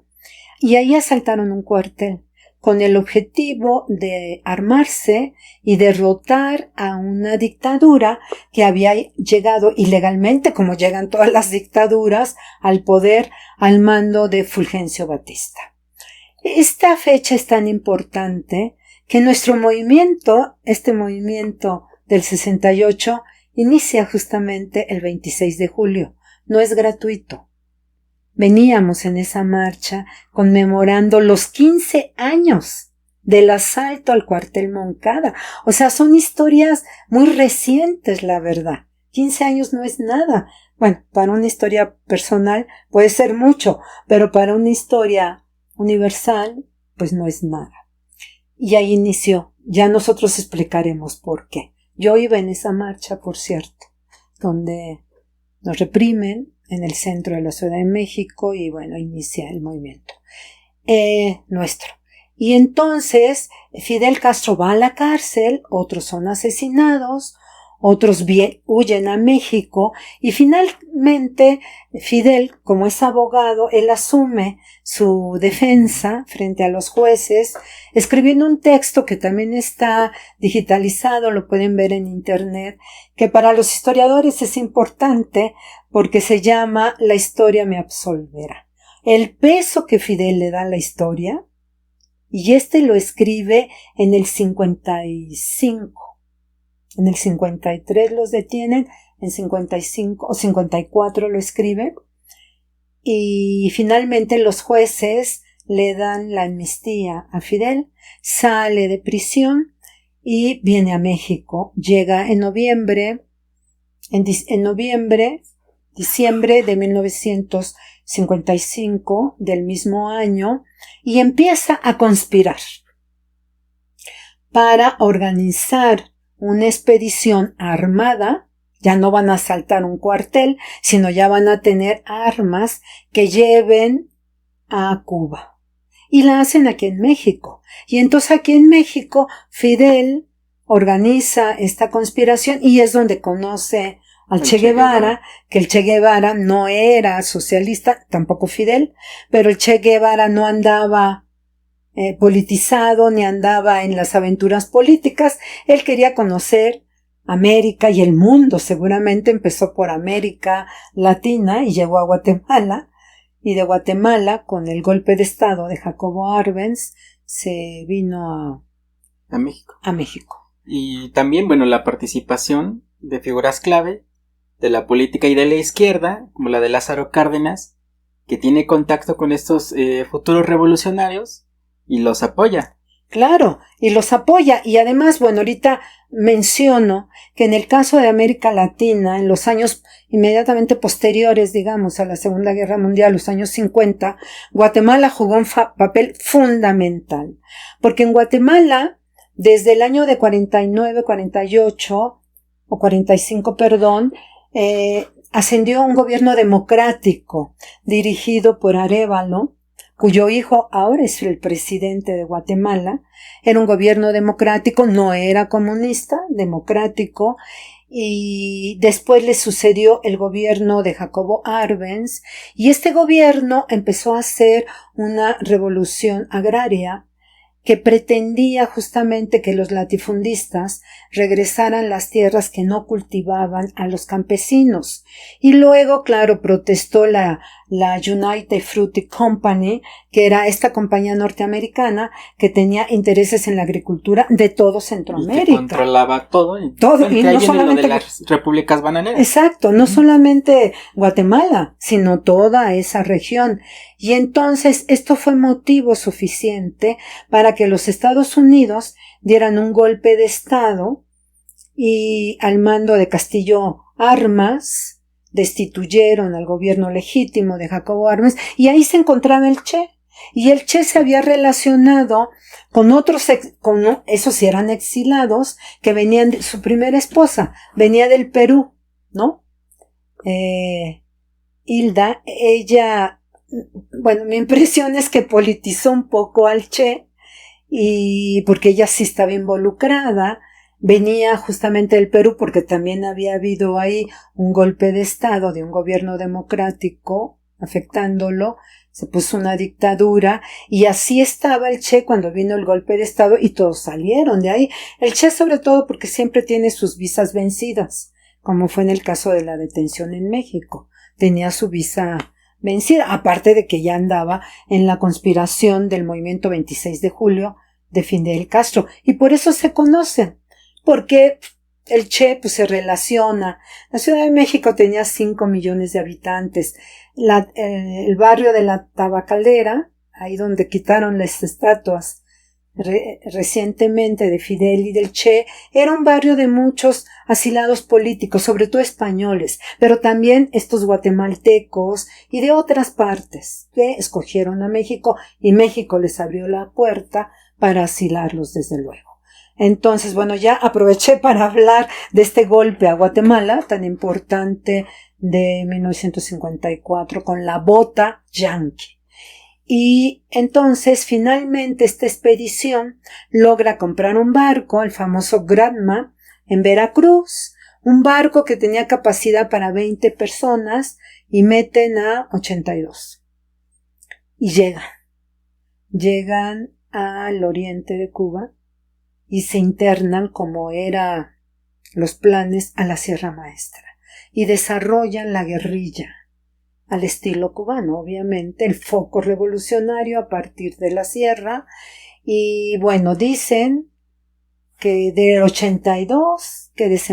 y ahí asaltaron un cuartel con el objetivo de armarse y derrotar a una dictadura que había llegado ilegalmente, como llegan todas las dictaduras, al poder al mando de Fulgencio Batista. Esta fecha es tan importante que nuestro movimiento, este movimiento del 68, inicia justamente el 26 de julio. No es gratuito. Veníamos en esa marcha conmemorando los 15 años del asalto al cuartel Moncada. O sea, son historias muy recientes, la verdad. 15 años no es nada. Bueno, para una historia personal puede ser mucho, pero para una historia universal, pues no es nada. Y ahí inició. Ya nosotros explicaremos por qué. Yo iba en esa marcha, por cierto, donde nos reprimen en el centro de la Ciudad de México y bueno, inicia el movimiento nuestro. Y entonces Fidel Castro va a la cárcel, otros son asesinados, otros huyen a México y finalmente Fidel, como es abogado, él asume su defensa frente a los jueces, escribiendo un texto que también está digitalizado, lo pueden ver en internet, que para los historiadores es importante porque se llama La historia me absolverá. El peso que Fidel le da a la historia, y lo escribe en el 55. En el 53 los detienen, en 55 o 54 lo escribe, y finalmente los jueces le dan la amnistía a Fidel, sale de prisión y viene a México. Llega en diciembre de 1955 del mismo año, y empieza a conspirar para organizar una expedición armada. Ya no van a asaltar un cuartel, sino ya van a tener armas que lleven a Cuba. Y la hacen aquí en México. Y entonces aquí en México Fidel organiza esta conspiración y es donde conoce al Che Guevara, que el Che Guevara no era socialista, tampoco Fidel, pero el Che Guevara no andaba politizado ni andaba en las aventuras políticas. Él quería conocer América y el mundo. Seguramente empezó por América Latina y llegó a Guatemala, y de Guatemala, con el golpe de estado de Jacobo Arbenz, se vino a México. A México. Y también, bueno, la participación de figuras clave de la política y de la izquierda, como la de Lázaro Cárdenas, que tiene contacto con estos futuros revolucionarios y los apoya. Claro, y los apoya. Y además, bueno, ahorita menciono que en el caso de América Latina, en los años inmediatamente posteriores, digamos, a la Segunda Guerra Mundial, los años 50, Guatemala jugó un papel fundamental. Porque en Guatemala, desde el año de 49, 48, o 45, perdón, ascendió un gobierno democrático dirigido por Arévalo, cuyo hijo ahora es el presidente de Guatemala. Era un gobierno democrático, no era comunista, democrático, y después le sucedió el gobierno de Jacobo Arbenz, y este gobierno empezó a hacer una revolución agraria que pretendía justamente que los latifundistas regresaran las tierras que no cultivaban a los campesinos. Y luego, claro, protestó la United Fruit Company, que era esta compañía norteamericana que tenía intereses en la agricultura de todo Centroamérica. Y que controlaba todo. Y no solamente de las repúblicas bananeras. Exacto, no solamente Guatemala, sino toda esa región. Y entonces esto fue motivo suficiente para que los Estados Unidos dieran un golpe de estado y al mando de Castillo Armas destituyeron al gobierno legítimo de Jacobo Arbenz, y ahí se encontraba el Che. Y el Che se había relacionado con otros, esos sí eran exilados, que venían de su primera esposa, venía del Perú, ¿no? Hilda, ella, bueno, mi impresión es que politizó un poco al Che, y porque ella sí estaba involucrada, venía justamente del Perú porque también había habido ahí un golpe de estado de un gobierno democrático afectándolo, se puso una dictadura y así estaba el Che cuando vino el golpe de estado y todos salieron de ahí. El Che sobre todo porque siempre tiene sus visas vencidas, como fue en el caso de la detención en México. Tenía su visa vencida, aparte de que ya andaba en la conspiración del movimiento 26 de julio de Fidel Castro y por eso se conocen, porque el Che pues se relaciona. La Ciudad de México tenía 5 millones de habitantes. El barrio de la Tabacalera, ahí donde quitaron las estatuas recientemente de Fidel y del Che, era un barrio de muchos asilados políticos, sobre todo españoles, pero también estos guatemaltecos y de otras partes que escogieron a México y México les abrió la puerta para asilarlos desde luego. Entonces, bueno, ya aproveché para hablar de este golpe a Guatemala tan importante de 1954 con la bota yanqui. Y entonces, finalmente, esta expedición logra comprar un barco, el famoso Granma, en Veracruz, un barco que tenía capacidad para 20 personas y meten a 82. Y llegan al oriente de Cuba y se internan, como eran los planes, a la Sierra Maestra y desarrollan la guerrilla al estilo cubano, obviamente, el foco revolucionario a partir de la sierra. Y bueno, dicen que del 82 que se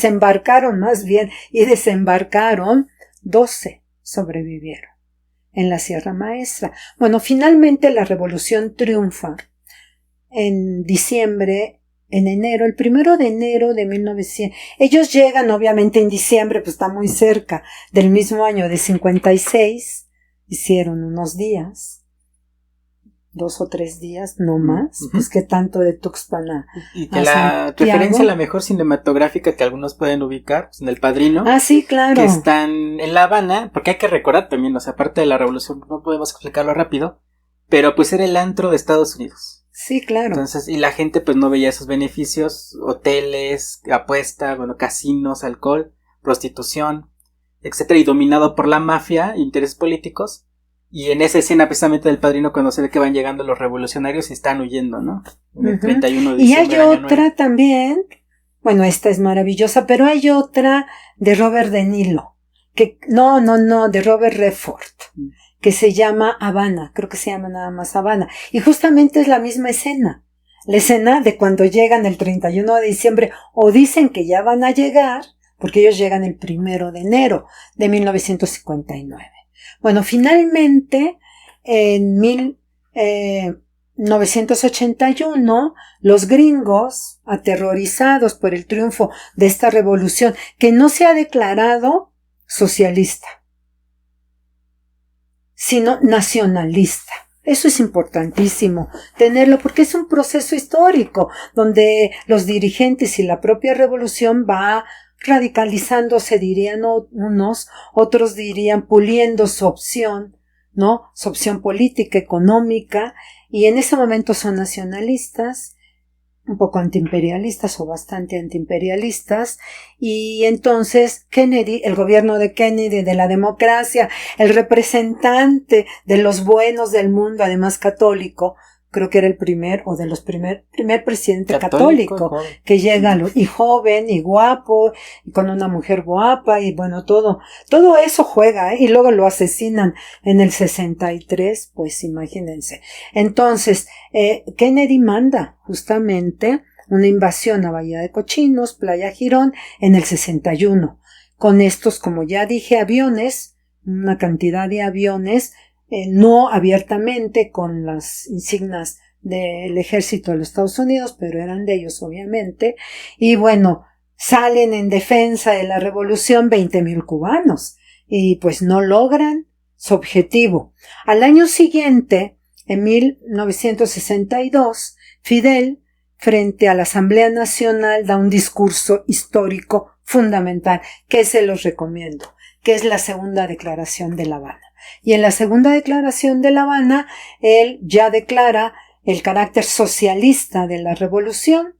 embarcaron más bien y desembarcaron, 12 sobrevivieron en la Sierra Maestra. Bueno, finalmente la revolución triunfa en enero, el 1 de enero de 1900. Ellos llegan obviamente en diciembre, pues está muy cerca del mismo año de 56, hicieron unos días, 2 o 3 días, no más, pues que tanto de Tuxpan a y que la referencia a la mejor cinematográfica que algunos pueden ubicar, pues en El Padrino. Ah, sí, claro. Que están en La Habana, porque hay que recordar también, o sea, aparte de la revolución, no podemos explicarlo rápido, pero pues era el antro de Estados Unidos. Sí, claro. Entonces, y la gente pues no veía esos beneficios, hoteles, apuesta, bueno, casinos, alcohol, prostitución, etcétera, y dominado por la mafia, intereses políticos, y en esa escena precisamente del Padrino cuando se ve que van llegando los revolucionarios y están huyendo, ¿no? El 31 de diciembre. Y hay otra también, bueno, esta es maravillosa, pero hay otra de Robert De Niro, de Robert Redford, que se llama Habana, creo que se llama nada más Habana, y justamente es la misma escena, la escena de cuando llegan el 31 de diciembre, o dicen que ya van a llegar, porque ellos llegan el 1 de enero de 1959. Bueno, finalmente, en 1981, los gringos, aterrorizados por el triunfo de esta revolución, que no se ha declarado socialista, sino nacionalista. Eso es importantísimo tenerlo porque es un proceso histórico donde los dirigentes y la propia revolución va radicalizándose, dirían unos, otros dirían puliendo su opción, ¿no? Su opción política, económica, y en ese momento son nacionalistas, un poco antiimperialistas o bastante antiimperialistas, y entonces Kennedy, el gobierno de Kennedy, de la democracia, el representante de los buenos del mundo, además católico, creo que era el primer presidente católico que llega y joven y guapo y con una mujer guapa y bueno, todo eso juega, y luego lo asesinan en el 63, pues imagínense. Entonces, Kennedy manda justamente una invasión a Bahía de Cochinos, Playa Girón, en el 61, con estos, como ya dije, aviones, una cantidad de aviones, no abiertamente con las insignias del ejército de los Estados Unidos, pero eran de ellos obviamente, y bueno, salen en defensa de la revolución 20,000 cubanos, y pues no logran su objetivo. Al año siguiente, en 1962, Fidel, frente a la Asamblea Nacional, da un discurso histórico fundamental, que se los recomiendo, que es la Segunda Declaración de La Habana. Y en la Segunda Declaración de La Habana, él ya declara el carácter socialista de la revolución,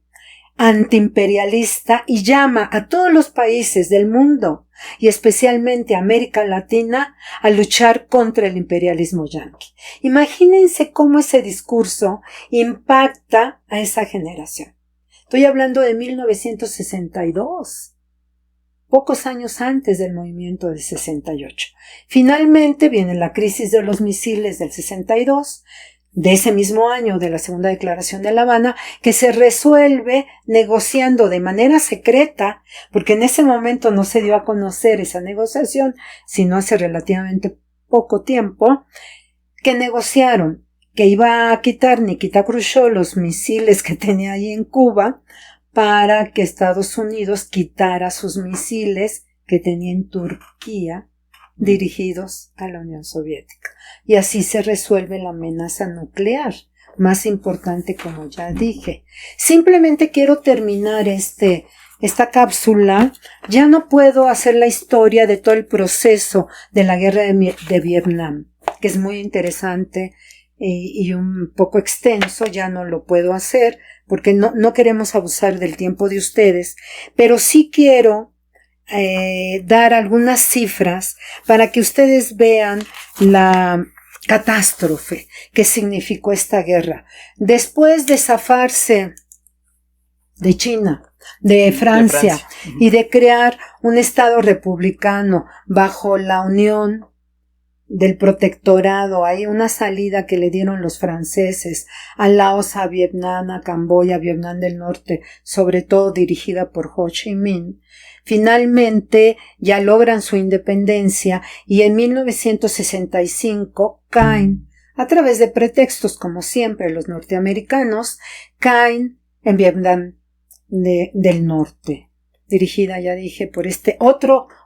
antiimperialista, y llama a todos los países del mundo, y especialmente a América Latina, a luchar contra el imperialismo yanqui. Imagínense cómo ese discurso impacta a esa generación. Estoy hablando de 1962. Pocos años antes del movimiento del 68. Finalmente viene la crisis de los misiles del 62, de ese mismo año de la Segunda Declaración de La Habana, que se resuelve negociando de manera secreta, porque en ese momento no se dio a conocer esa negociación, sino hace relativamente poco tiempo, que negociaron que iba a quitar Nikita Khrushchev los misiles que tenía ahí en Cuba, para que Estados Unidos quitara sus misiles que tenía en Turquía dirigidos a la Unión Soviética. Y así se resuelve la amenaza nuclear, más importante, como ya dije. Simplemente quiero terminar esta cápsula. Ya no puedo hacer la historia de todo el proceso de la guerra de Vietnam, que es muy interesante y un poco extenso. Ya no lo puedo hacer porque no queremos abusar del tiempo de ustedes, pero sí quiero dar algunas cifras para que ustedes vean la catástrofe que significó esta guerra. Después de zafarse de China, de Francia. Y de crear un Estado republicano bajo la Unión del Protectorado, hay una salida que le dieron los franceses a Laos, a Vietnam, a Camboya, a Vietnam del Norte, sobre todo dirigida por Ho Chi Minh. Finalmente ya logran su independencia y en 1965 caen, a través de pretextos como siempre los norteamericanos, caen en Vietnam del Norte, dirigida, ya dije, por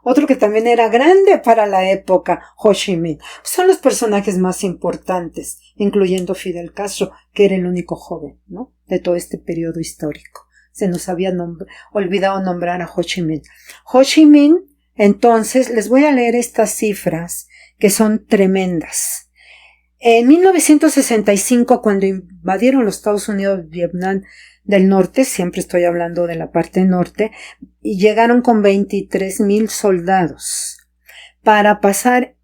otro que también era grande para la época, Ho Chi Minh. Son los personajes más importantes, incluyendo Fidel Castro, que era el único joven, ¿no?, de todo este periodo histórico. Se nos había olvidado nombrar a Ho Chi Minh. Ho Chi Minh, entonces, les voy a leer estas cifras que son tremendas. En 1965, cuando invadieron los Estados Unidos Vietnam del Norte, siempre estoy hablando de la parte norte, y llegaron con 23,000 soldados para pasar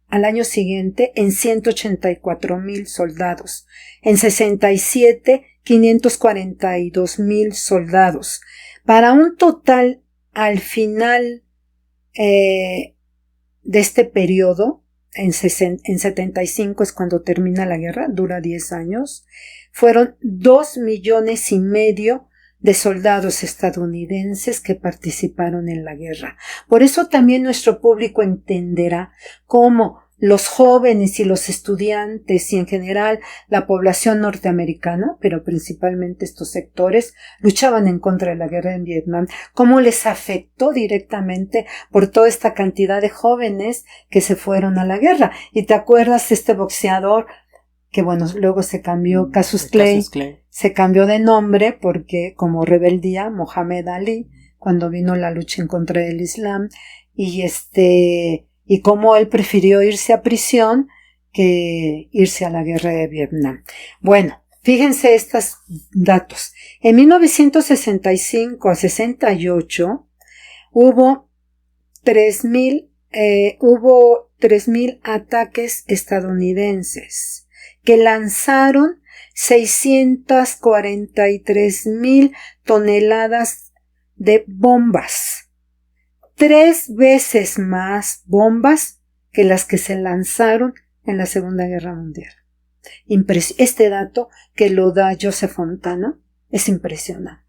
al año siguiente en 184,000 soldados, en 67 542,000 soldados, para un total al final de este periodo, en 75 es cuando termina la guerra, dura 10 años, fueron 2,5 millones de soldados estadounidenses que participaron en la guerra. Por eso también nuestro público entenderá cómo los jóvenes y los estudiantes y en general la población norteamericana, pero principalmente estos sectores, luchaban en contra de la guerra en Vietnam, cómo les afectó directamente por toda esta cantidad de jóvenes que se fueron a la guerra. Y te acuerdas de este boxeador que, bueno, luego se cambió, Cassius Clay, se cambió de nombre porque como rebeldía, Mohamed Ali, cuando vino la lucha en contra del Islam, y cómo él prefirió irse a prisión que irse a la guerra de Vietnam. Bueno, fíjense estos datos. En 1965 a 68 hubo 3,000 ataques estadounidenses que lanzaron 643,000 toneladas de bombas. 3 veces más bombas que las que se lanzaron en la Segunda Guerra Mundial. Este dato que lo da Joseph Fontana es impresionante,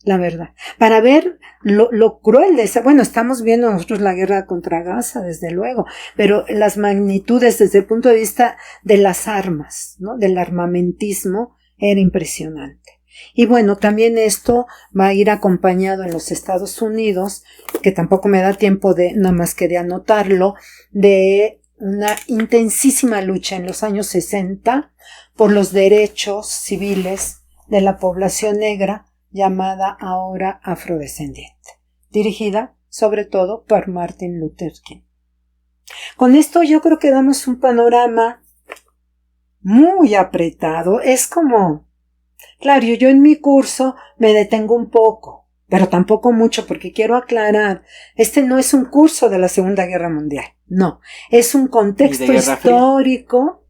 la verdad. Para ver lo cruel de esa, bueno, estamos viendo nosotros la guerra contra Gaza, desde luego, pero las magnitudes desde el punto de vista de las armas, ¿no?, del armamentismo, era impresionante. Y bueno, también esto va a ir acompañado en los Estados Unidos, que tampoco me da tiempo nada más que de anotarlo, de una intensísima lucha en los años 60 por los derechos civiles de la población negra llamada ahora afrodescendiente, dirigida sobre todo por Martin Luther King. Con esto yo creo que damos un panorama muy apretado. Es como, claro, yo en mi curso me detengo un poco, pero tampoco mucho, porque quiero aclarar, este no es un curso de la Segunda Guerra Mundial, no, es un contexto histórico,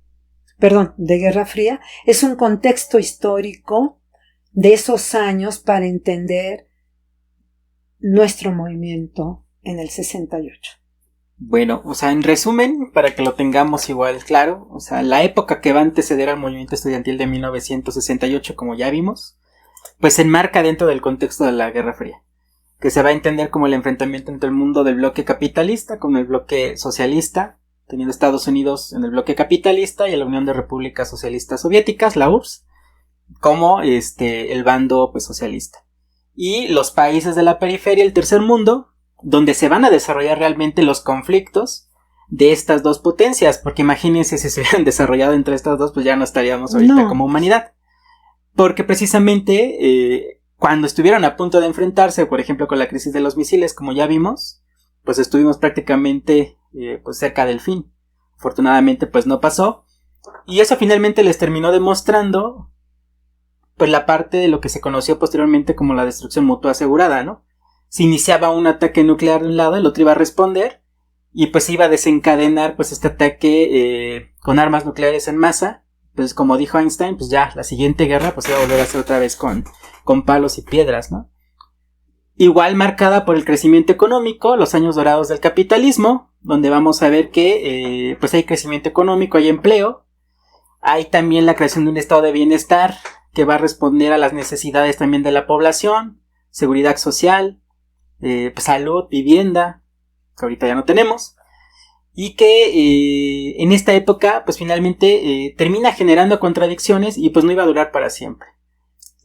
de Guerra Fría, es un contexto histórico de esos años para entender nuestro movimiento en el 68. Bueno, o sea, en resumen, para que lo tengamos igual claro, o sea, la época que va a anteceder al movimiento estudiantil de 1968, como ya vimos, pues se enmarca dentro del contexto de la Guerra Fría, que se va a entender como el enfrentamiento entre el mundo del bloque capitalista con el bloque socialista, teniendo Estados Unidos en el bloque capitalista y la Unión de Repúblicas Socialistas Soviéticas, la URSS, como el bando pues socialista. Y los países de la periferia, el tercer mundo, donde se van a desarrollar realmente los conflictos de estas dos potencias, porque imagínense si se hubieran desarrollado entre estas dos, pues ya no estaríamos ahorita como humanidad. Porque precisamente cuando estuvieron a punto de enfrentarse, por ejemplo con la crisis de los misiles, como ya vimos, pues estuvimos prácticamente pues cerca del fin. Afortunadamente pues no pasó, y eso finalmente les terminó demostrando pues la parte de lo que se conoció posteriormente como la destrucción mutua asegurada, ¿no? Si iniciaba un ataque nuclear de un lado, el otro iba a responder, y pues iba a desencadenar pues este ataque con armas nucleares en masa. Pues como dijo Einstein, pues ya la siguiente guerra pues iba a volver a ser otra vez con palos y piedras, ¿no? Igual marcada por el crecimiento económico, los años dorados del capitalismo, donde vamos a ver que pues hay crecimiento económico, hay empleo, hay también la creación de un estado de bienestar que va a responder a las necesidades también de la población, seguridad social, pues salud, vivienda, que ahorita ya no tenemos, y que en esta época pues finalmente termina generando contradicciones y pues no iba a durar para siempre.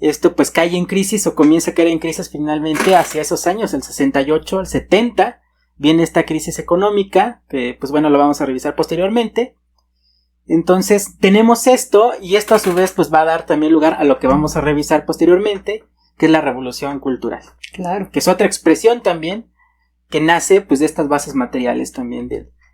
Esto pues cae en crisis o comienza a caer en crisis finalmente hacia esos años, el 68, el 70, viene esta crisis económica, que pues bueno, lo vamos a revisar posteriormente. Entonces tenemos esto, y esto a su vez pues va a dar también lugar a lo que vamos a revisar posteriormente, que es la revolución cultural. Claro. Que es otra expresión también que nace pues de estas bases materiales también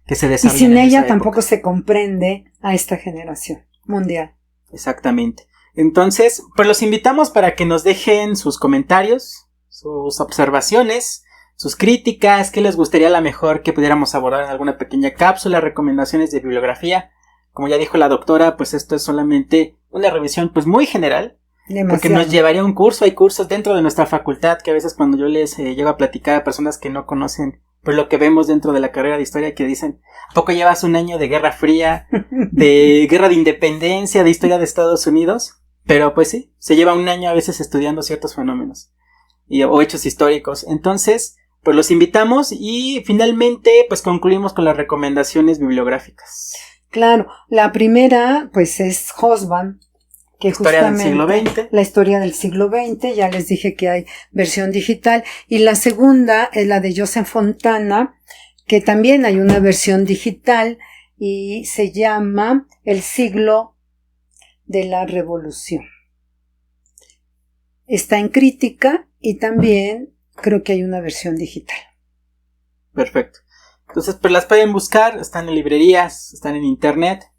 que se desarrollan. Y sin ella tampoco se comprende a esta generación mundial. Exactamente. Entonces, pues los invitamos para que nos dejen sus comentarios, sus observaciones, sus críticas, qué les gustaría a lo mejor que pudiéramos abordar en alguna pequeña cápsula, recomendaciones de bibliografía. Como ya dijo la doctora, pues esto es solamente una revisión pues muy general. Demasiado. Porque nos llevaría a un curso. Hay cursos dentro de nuestra facultad que a veces cuando yo les llego a platicar a personas que no conocen pues lo que vemos dentro de la carrera de historia, que dicen, ¿a poco llevas un año de Guerra Fría, de Guerra de Independencia, de historia de Estados Unidos? Pero pues sí, se lleva un año a veces estudiando ciertos fenómenos o hechos históricos. Entonces, pues los invitamos y finalmente pues concluimos con las recomendaciones bibliográficas. Claro, la primera pues es Hobsbawm, que justamente la historia del siglo XX, ya les dije que hay versión digital, y la segunda es la de Joseph Fontana, que también hay una versión digital y se llama El siglo de la revolución. Está en crítica y también creo que hay una versión digital. Perfecto. Entonces, pues las pueden buscar, están en librerías, están en internet.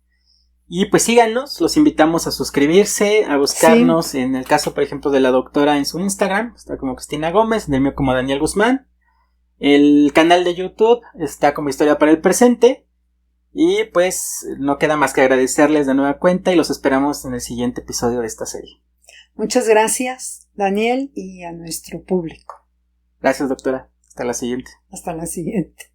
Y pues síganos, los invitamos a suscribirse, a buscarnos, sí. En el caso, por ejemplo, de la doctora en su Instagram, está como Cristina Gómez, en el mío como Daniel Guzmán. El canal de YouTube está como Historia para el Presente. Y pues no queda más que agradecerles de nueva cuenta y los esperamos en el siguiente episodio de esta serie. Muchas gracias, Daniel, y a nuestro público. Gracias, doctora. Hasta la siguiente. Hasta la siguiente.